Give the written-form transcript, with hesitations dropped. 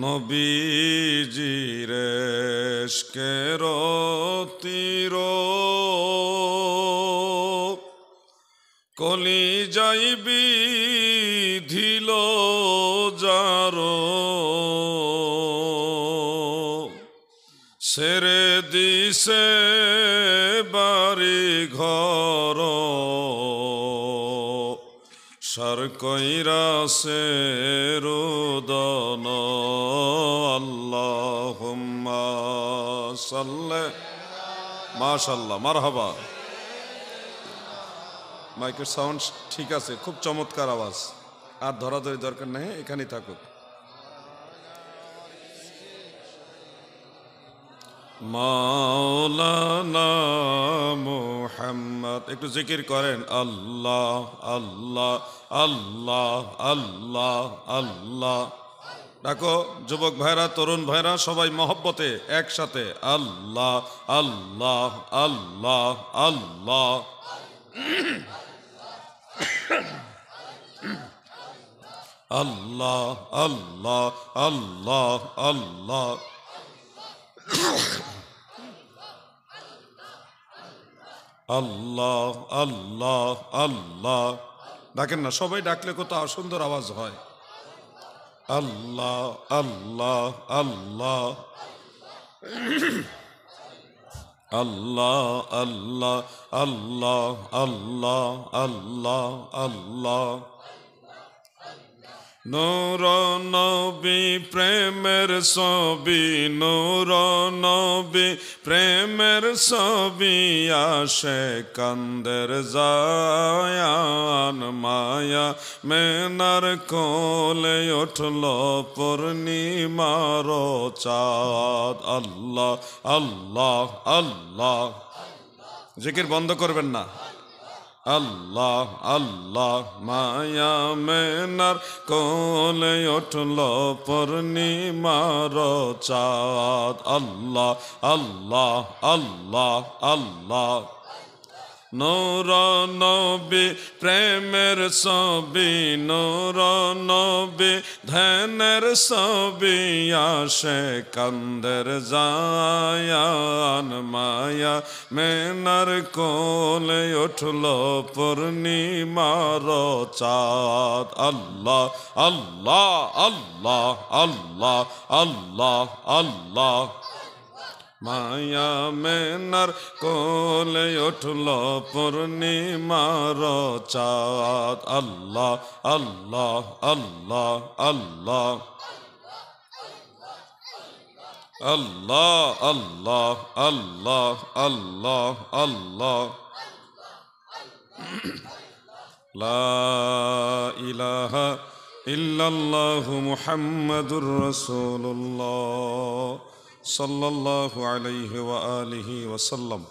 নবীজির ইশকের তীর কলিজায় বিধিল যার ছেড়ে দিছে বাড়ি ঘর সার কইরাছে রোদন আল্লাহুম্মা সাল্লি মাশাআল্লাহ মারহাবা। মাইকের সাউন্ড ঠিক আছে, খুব চমৎকার আওয়াজ, আর ধরাধরি দরকার নেই, এখানেই থাকুক। মাওলানা মুহাম্মদ একটু জিকির করেন, আল্লাহ আল্লাহ আল্লাহ আল্লাহ আল্লাহ। ডাকো যুবক ভাইরা, তরুণ ভাইরা, সবাই মহব্বতে একসাথে আল্লাহ আল্লাহ আল্লাহ আল্লাহ। আল্লাহ আল্লাহ আল্লাহ আল্লাহ। আল্লাহ আল্লাহ আল্লাহ। ডাকেন না, সবাই ডাকলে কত সুন্দর আওয়াজ হয়। আল্লাহ আল্লাহ আল্লাহ আল্লাহ আল্লাহ আল্লাহ আল্লাহ আল্লাহ আল্লাহ। নূর নবী প্রেমের ছবি, নূর নবী প্রেমের ছবি, আসে কান্দের জায়ান মায়া মেনার কোলে উঠল পূর্ণিমার চাঁদ। আল্লাহ আল্লাহ আল্লাহ। জিকির বন্ধ করবেন না। আল্লাহ আল্লাহ। মায়া মেনার কোলে উঠল পূর্ণিমার চাঁদ। আল্লাহ আল্লাহ আল্লাহ আল্লাহ। নূর নবী প্রেমের ছবি, নূর নবী ধ্যানের ছবি, আসে কান্দের জায়ান মায়া মেনার কোলে উঠল পূর্ণিমার চাঁদ। আল্লাহ আল্লাহ আল্লাহ আল্লাহ আল্লাহ আল্লাহ। মায়া মেনার কোলে উঠল পূর্ণিমার চাঁদ। আল্লাহ আল্লাহ আল্লাহ আল্লাহ আল্লাহ আল্লাহ আল্লাহ আল্লাহ আল্লাহ। লা ইলাহা ইল্লাল্লাহু মুহাম্মাদুর রাসূলুল্লাহ সাল্লাল্লাহু আলাইহি ওয়া আলিহি ওয়া সাল্লাম।